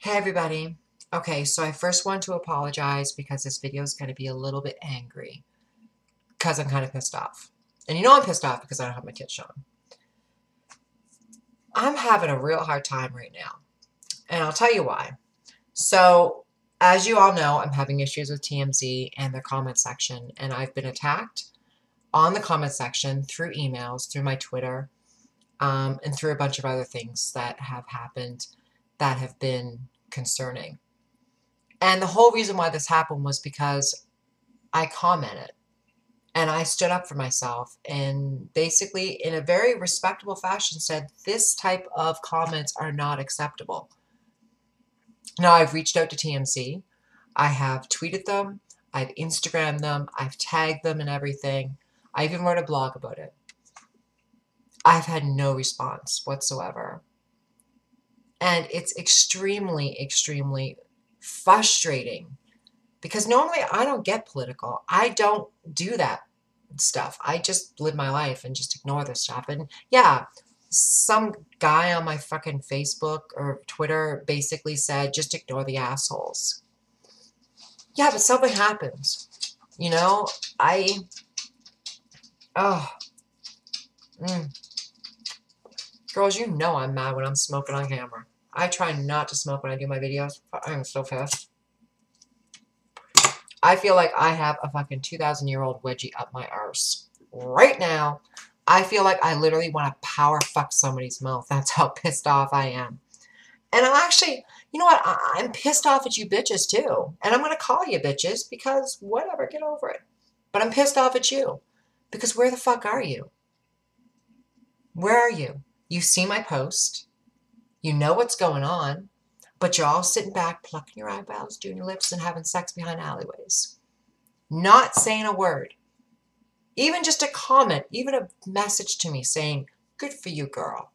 Hey everybody. Okay, so I first want to apologize because this video is going to be a little bit angry because I'm kind of pissed off. And you know I'm pissed off because I don't have my kids shown. I'm having a real hard time right now. And I'll tell you why. So, as you all know, I'm having issues with TMZ and their comment section, and I've been attacked on the comment section through emails, through my Twitter, and through a bunch of other things that have happened that have been concerning. And the whole reason why this happened was because I commented and I stood up for myself and basically, in a very respectable fashion, said this type of comments are not acceptable. Now, I've reached out to TMZ. I have tweeted them. I've Instagrammed them. I've tagged them and everything. I even wrote a blog about it. I've had no response whatsoever. And it's extremely, extremely frustrating because normally I don't get political. I don't do that stuff. I just live my life and just ignore this stuff. And yeah, some guy on my fucking Facebook or Twitter basically said, just ignore the assholes. Yeah, but something happens. You know, oh, girls, you know I'm mad when I'm smoking on camera. I try not to smoke when I do my videos. I'm so pissed. I feel like I have a fucking 2,000-year-old wedgie up my arse. Right now, I feel like I literally want to power fuck somebody's mouth. That's how pissed off I am. And I'm actually, you know what? I'm pissed off at you bitches too. And I'm going to call you bitches because whatever, get over it. But I'm pissed off at you because where the fuck are you? Where are you? You see my post. You know what's going on. But you're all sitting back, plucking your eyebrows, doing your lips, and having sex behind alleyways. Not saying a word. Even just a comment, even a message to me saying, good for you, girl.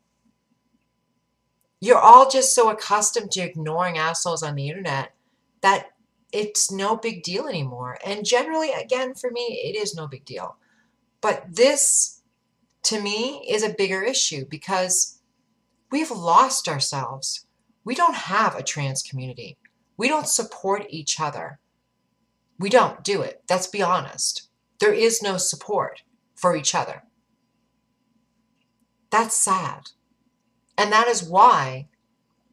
You're all just so accustomed to ignoring assholes on the internet that it's no big deal anymore. And generally, again, for me, it is no big deal. But this, to me, is a bigger issue because we've lost ourselves. We don't have a trans community. We don't support each other. We don't do it. Let's be honest. There is no support for each other. That's sad. And that is why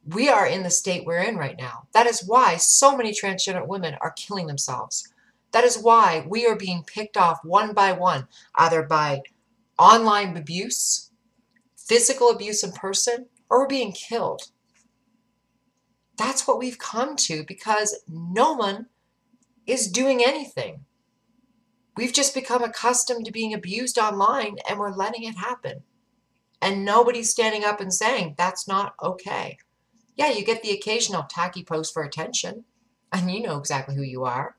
we are in the state we're in right now. That is why so many transgender women are killing themselves. That is why we are being picked off one by one, either by online abuse, physical abuse in person, or we're being killed. That's what we've come to because no one is doing anything. We've just become accustomed to being abused online and we're letting it happen. And nobody's standing up and saying, that's not okay. Yeah, you get the occasional tacky post for attention, and you know exactly who you are.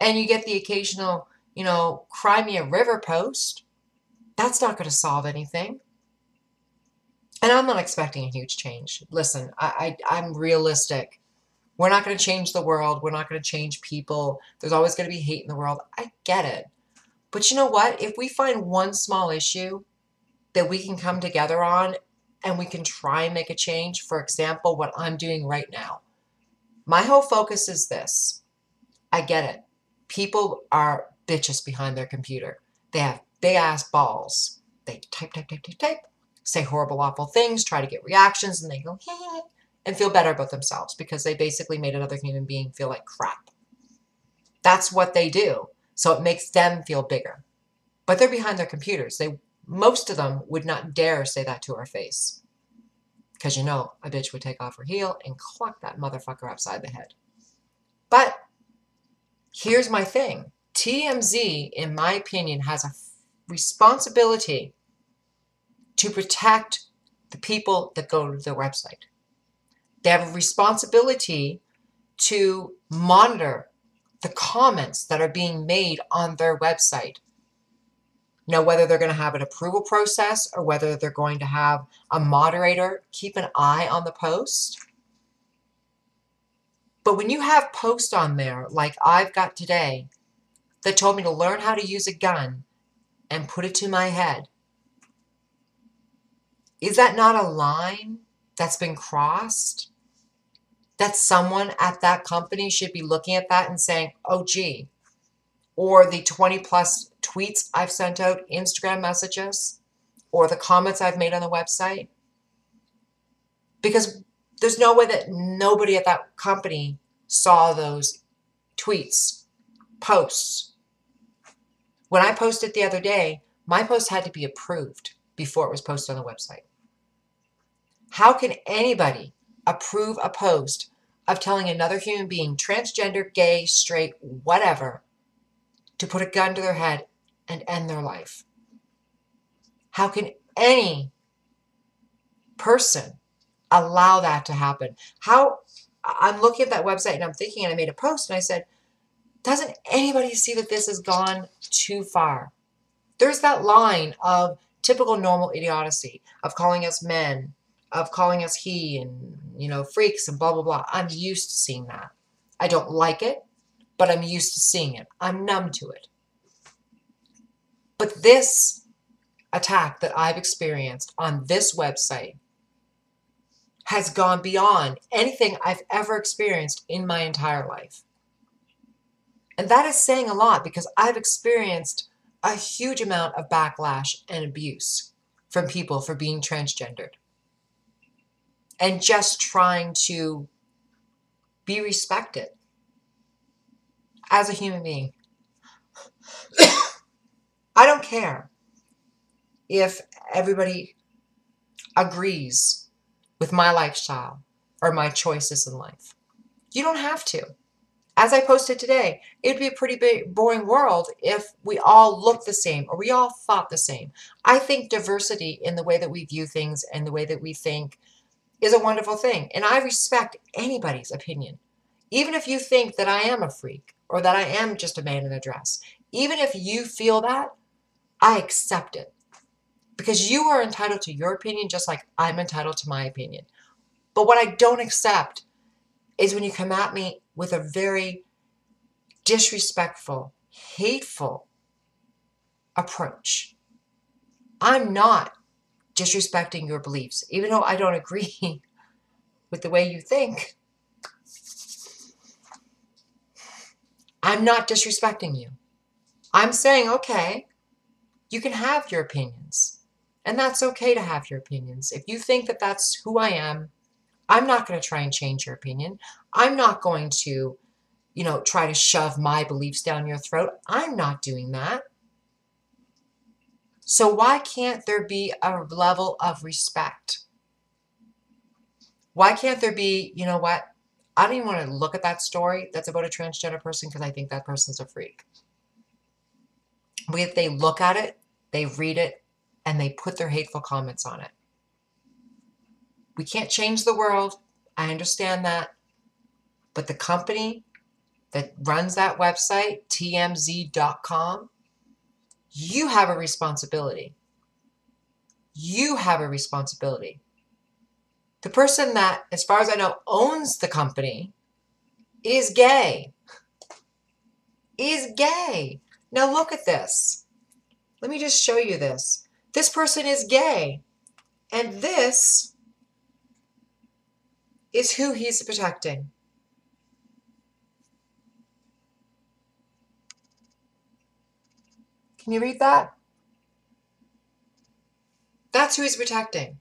And you get the occasional, cry me a river post. That's not going to solve anything. And I'm not expecting a huge change. Listen, I'm realistic. We're not going to change the world. We're not going to change people. There's always going to be hate in the world. I get it. But you know what? If we find one small issue that we can come together on and we can try and make a change, for example, what I'm doing right now, my whole focus is this. I get it. People are bitches behind their computer. They have big ass balls. They type, say horrible, awful things, try to get reactions, and they go, hee, and feel better about themselves because they basically made another human being feel like crap. That's what they do. So it makes them feel bigger. But they're behind their computers. Most of them would not dare say that to our face. Because a bitch would take off her heel and clock that motherfucker upside the head. But here's my thing. TMZ, in my opinion, has a responsibility to protect the people that go to their website. They have a responsibility to monitor the comments that are being made on their website. Now, whether they're going to have an approval process or whether they're going to have a moderator keep an eye on the post. But when you have posts on there, like I've got today, that told me to learn how to use a gun and put it to my head, is that not a line that's been crossed? that someone at that company should be looking at that and saying, oh, gee, or the 20 plus tweets I've sent out, Instagram messages, or the comments I've made on the website? Because there's no way that nobody at that company saw those tweets, posts. When I posted the other day, my post had to be approved before it was posted on the website. How can anybody approve a post of telling another human being, transgender, gay, straight, whatever, to put a gun to their head and end their life? How can any person allow that to happen? I'm looking at that website and I'm thinking, and I made a post and I said, doesn't anybody see that this has gone too far? There's that line of typical normal idiocy of calling us men, of calling us he, and, freaks and blah, blah, blah. I'm used to seeing that. I don't like it, but I'm used to seeing it. I'm numb to it. But this attack that I've experienced on this website has gone beyond anything I've ever experienced in my entire life. And that is saying a lot, because I've experienced a huge amount of backlash and abuse from people for being transgendered and just trying to be respected as a human being. I don't care if everybody agrees with my lifestyle or my choices in life. You don't have to. As I posted today, it would be a pretty boring world if we all looked the same or we all thought the same. I think diversity in the way that we view things and the way that we think is a wonderful thing. And I respect anybody's opinion. Even if you think that I am a freak or that I am just a man in a dress, even if you feel that, I accept it. Because you are entitled to your opinion just like I'm entitled to my opinion. But what I don't accept is when you come at me with a very disrespectful, hateful approach. I'm not disrespecting your beliefs, even though I don't agree with the way you think. I'm not disrespecting you. I'm saying, okay, you can have your opinions. And that's okay to have your opinions. If you think that that's who I am, I'm not going to try and change your opinion. I'm not going to, try to shove my beliefs down your throat. I'm not doing that. So why can't there be a level of respect? Why can't there be, you know what? I don't even want to look at that story that's about a transgender person because I think that person's a freak. They look at it, they read it, and they put their hateful comments on it. We can't change the world. I understand that. But the company that runs that website, TMZ.com, you have a responsibility. You have a responsibility. The person that, as far as I know, owns the company is gay. Is gay. Now look at this. Let me just show you this. This person is gay. And this is who he's protecting. Can you read that? That's who he's protecting.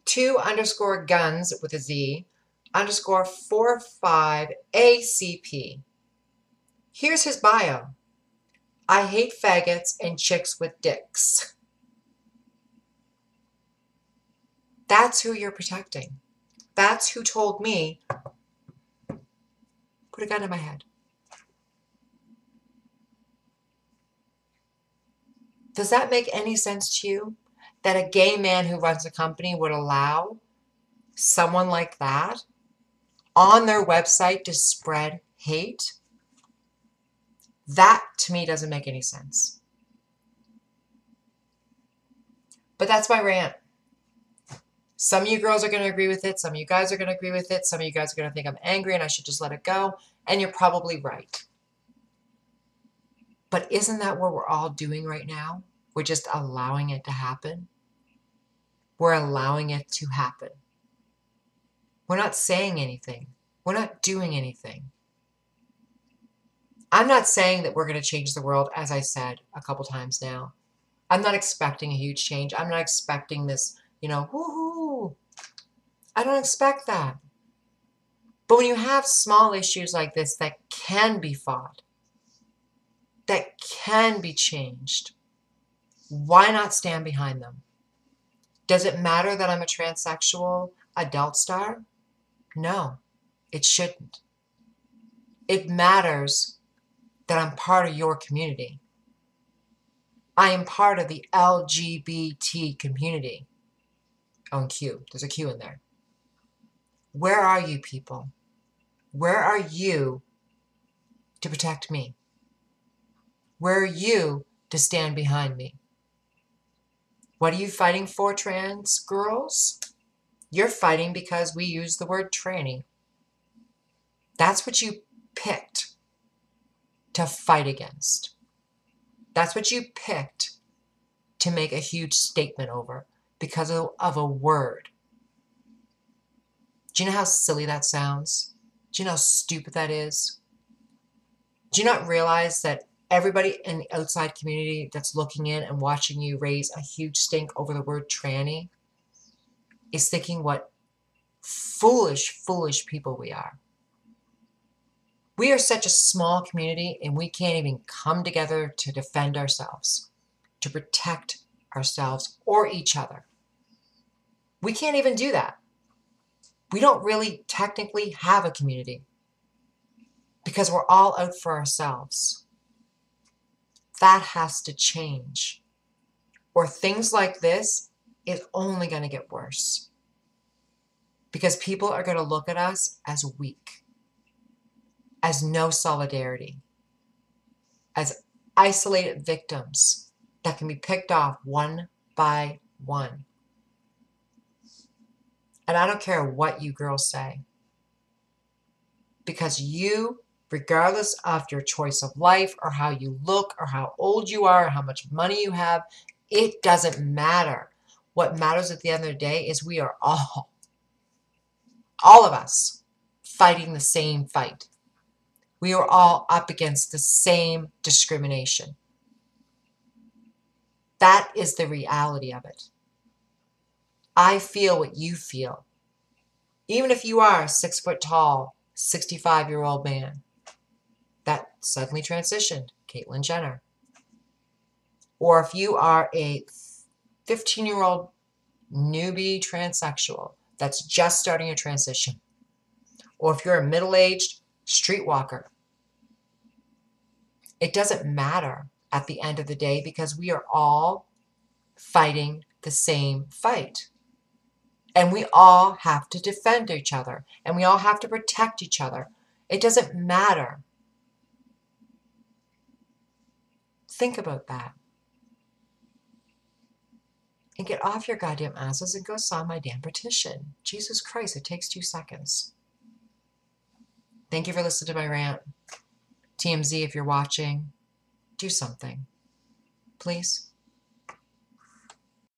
2_guns with a Z _45 ACP. Here's his bio. I hate faggots and chicks with dicks. That's who you're protecting. That's who told me, put a gun in my head. Does that make any sense to you? That a gay man who runs a company would allow someone like that on their website to spread hate? That, to me, doesn't make any sense. But that's my rant. Some of you girls are going to agree with it. Some of you guys are going to agree with it. Some of you guys are going to think I'm angry and I should just let it go. And you're probably right. But isn't that what we're all doing right now? We're just allowing it to happen. We're allowing it to happen. We're not saying anything. We're not doing anything. I'm not saying that we're going to change the world, as I said a couple times now. I'm not expecting a huge change. I'm not expecting this, woohoo. I don't expect that. But when you have small issues like this that can be fought, that can be changed, why not stand behind them? Does it matter that I'm a transsexual adult star? No, it shouldn't. It matters that I'm part of your community. I am part of the LGBT community. Oh, and Q. There's a Q in there. Where are you people? Where are you to protect me? Where are you to stand behind me? What are you fighting for, trans girls? You're fighting because we use the word tranny. That's what you picked to fight against. That's what you picked to make a huge statement over because of a word. Do you know how silly that sounds? Do you know how stupid that is? Do you not realize that everybody in the outside community that's looking in and watching you raise a huge stink over the word tranny is thinking what foolish, foolish people we are? We are such a small community and we can't even come together to defend ourselves, to protect ourselves or each other. We can't even do that. We don't really technically have a community because we're all out for ourselves. That has to change. Or things like this is only going to get worse because people are going to look at us as weak, as no solidarity, as isolated victims that can be picked off one by one. And I don't care what you girls say, because you, regardless of your choice of life or how you look or how old you are or how much money you have, it doesn't matter. What matters at the end of the day is we are all of us, fighting the same fight. We are all up against the same discrimination. That is the reality of it. I feel what you feel. Even if you are a 6 foot tall, 65-year-old man that suddenly transitioned, Caitlyn Jenner. Or if you are a 15-year-old newbie transsexual that's just starting a transition. Or if you're a middle-aged streetwalker. It doesn't matter at the end of the day because we are all fighting the same fight. And we all have to defend each other. And we all have to protect each other. It doesn't matter. Think about that. And get off your goddamn asses and go sign my damn petition. Jesus Christ, it takes 2 seconds. Thank you for listening to my rant. TMZ, if you're watching, do something. Please.